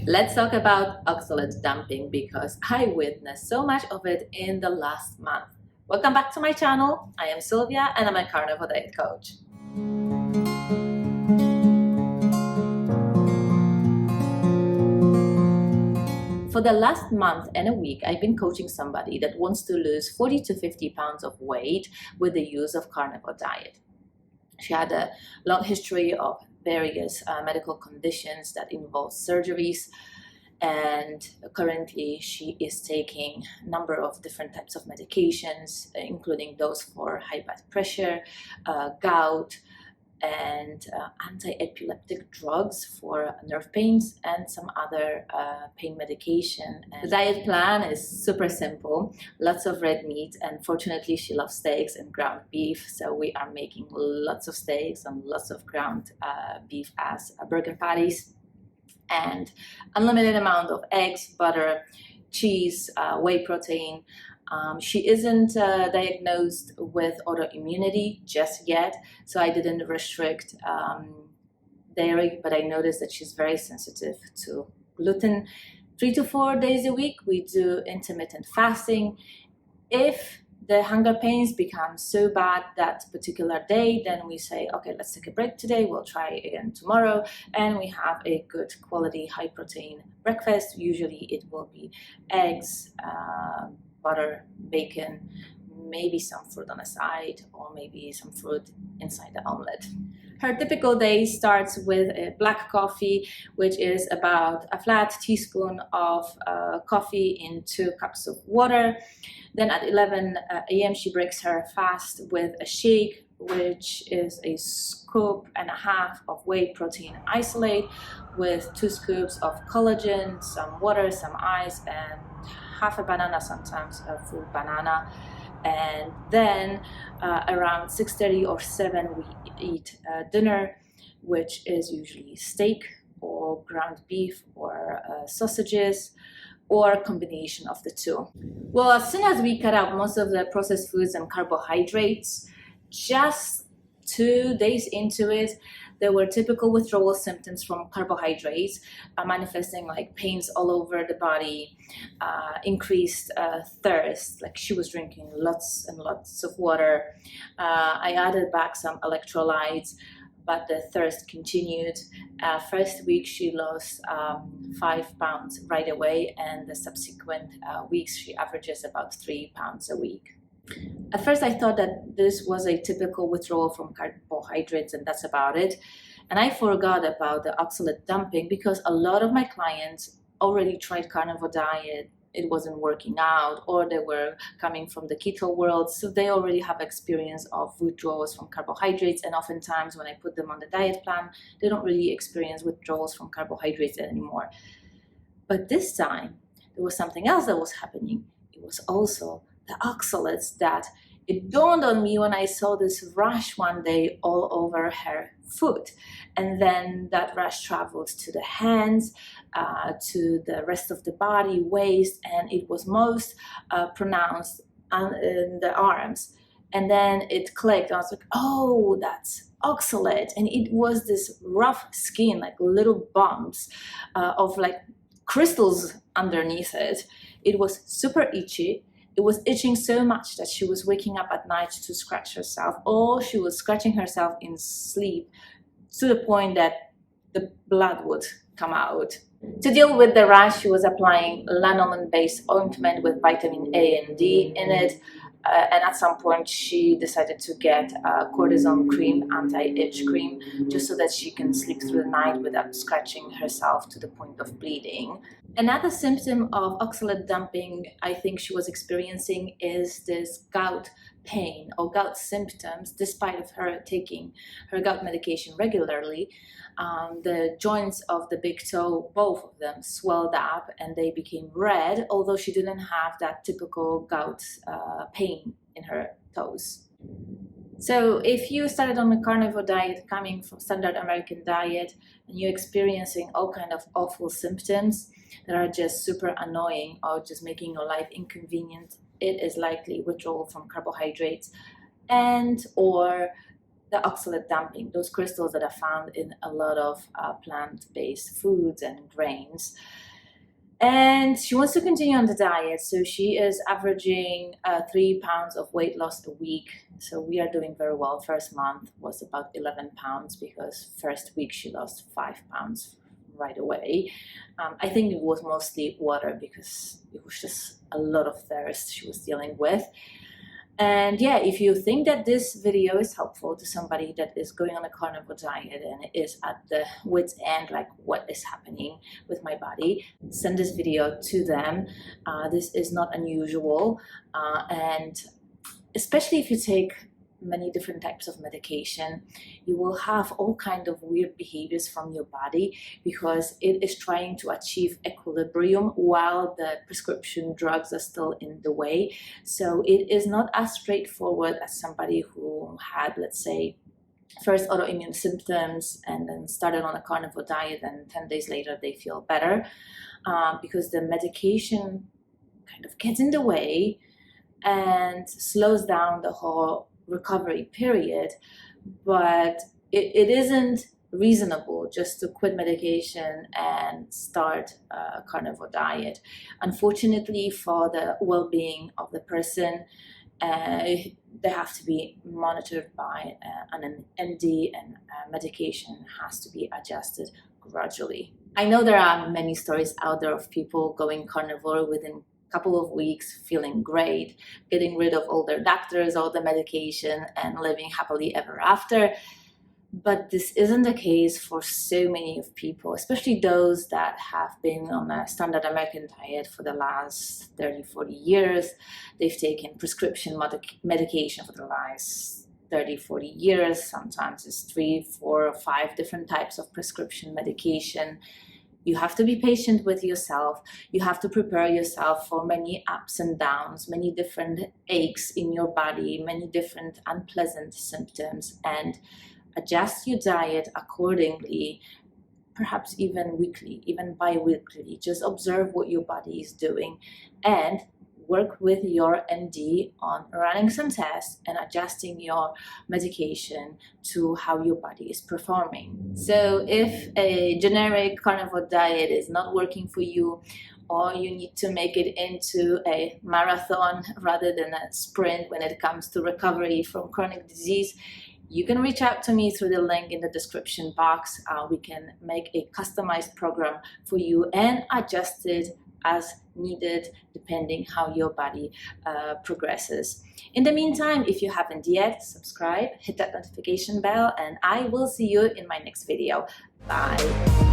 Let's talk about oxalate dumping because I witnessed so much of it in the last month. Welcome back to my channel. I am Sylvia and I'm a carnivore diet coach. For the last month and a week, I've been coaching somebody that wants to lose 40 to 50 pounds of weight with the use of carnivore diet. She had a long history of various medical conditions that involve surgeries, and currently she is taking a number of different types of medications, including those for high blood pressure, gout, and anti-epileptic drugs for nerve pains and some other pain medication. And the diet plan is super simple, lots of red meat, and fortunately she loves steaks and ground beef, so we are making lots of steaks and lots of ground beef as burger patties, and unlimited amount of eggs, butter, cheese, whey protein. She isn't diagnosed with autoimmunity just yet, so I didn't restrict dairy, but I noticed that she's very sensitive to gluten. 3 to 4 days a week, we do intermittent fasting. If the hunger pains become so bad that particular day, then we say, okay, let's take a break today, we'll try again tomorrow, and we have a good quality high protein breakfast. Usually it will be eggs, butter, bacon, maybe some fruit on the side, or maybe some fruit inside the omelette. Her typical day starts with a black coffee, which is about a flat teaspoon of coffee in 2 cups of water. Then at 11 a.m. she breaks her fast with a shake, which is a scoop and a half of whey protein isolate with 2 scoops of collagen, some water, some ice, and half a banana, sometimes a full banana. And then around 6:30 or 7 we eat dinner, which is usually steak or ground beef or sausages, or a combination of the two. Well, as soon as we cut out most of the processed foods and carbohydrates, just 2 days into it, there were typical withdrawal symptoms from carbohydrates, manifesting like pains all over the body, increased thirst, like she was drinking lots and lots of water. I added back some electrolytes, but the thirst continued. First week she lost 5 pounds right away, and the subsequent weeks she averages about 3 pounds a week. At first I thought that this was a typical withdrawal from carbohydrates and that's about it. And I forgot about the oxalate dumping because a lot of my clients already tried carnivore diet, it wasn't working out, or they were coming from the keto world, so they already have experience of withdrawals from carbohydrates, and oftentimes when I put them on the diet plan, they don't really experience withdrawals from carbohydrates anymore. But this time, there was something else that was happening. It was also the oxalates that it dawned on me when I saw this rash one day all over her foot. And then that rash traveled to the hands, to the rest of the body, waist, and it was most pronounced in the arms. And then it clicked. I was like, oh, that's oxalate. And it was this rough skin, like little bumps of like crystals underneath it. It was super itchy. It was itching so much that she was waking up at night to scratch herself, or she was scratching herself in sleep to the point that the blood would come out. To deal with the rash, she was applying lanolin-based ointment with vitamin A and D in it. And at some point she decided to get cortisone cream, anti-itch cream, just so that she can sleep through the night without scratching herself to the point of bleeding. Another symptom of oxalate dumping I think she was experiencing is this gout pain or gout symptoms, despite of her taking her gout medication regularly. The joints of the big toe, both of them swelled up and they became red, although she didn't have that typical gout pain in her toes. So if you started on a carnivore diet coming from standard American diet and you're experiencing all kind of awful symptoms that are just super annoying or just making your life inconvenient, it is likely withdrawal from carbohydrates and or the oxalate dumping, those crystals that are found in a lot of plant-based foods and grains. And she wants to continue on the diet, so she is averaging 3 pounds of weight loss a week. So we are doing very well. First month was about 11 pounds because first week she lost 5 pounds right away. I think it was mostly water because it was just a lot of thirst she was dealing with. And yeah, if you think that this video is helpful to somebody that is going on a carnivore diet and is at the wit's end, like what is happening with my body, send this video to them. This is not unusual, and especially if you take many different types of medication, you will have all kind of weird behaviors from your body because it is trying to achieve equilibrium while the prescription drugs are still in the way. So it is not as straightforward as somebody who had, let's say, first autoimmune symptoms and then started on a carnivore diet and 10 days later they feel better, because the medication kind of gets in the way and slows down the whole recovery period. But it isn't reasonable just to quit medication and start a carnivore diet. Unfortunately, for the well-being of the person, they have to be monitored by an ND, and medication has to be adjusted gradually. I know there are many stories out there of people going carnivore within couple of weeks, feeling great, getting rid of all their doctors, all the medication, and living happily ever after. But this isn't the case for so many of people, especially those that have been on a standard American diet for the last 30-40 years. They've taken prescription medication for the last 30-40 years. Sometimes it's 3, 4, or 5 different types of prescription medication. You have to be patient with yourself. You have to prepare yourself for many ups and downs, many different aches in your body, many different unpleasant symptoms, and adjust your diet accordingly, perhaps even weekly, even bi-weekly. Just observe what your body is doing and work with your ND on running some tests and adjusting your medication to how your body is performing. So if a generic carnivore diet is not working for you, or you need to make it into a marathon rather than a sprint when it comes to recovery from chronic disease, you can reach out to me through the link in the description box. We can make a customized program for you and adjust it as needed depending how your body progresses. In the meantime, if you haven't yet, subscribe, hit that notification bell, and I will see you in my next video. Bye.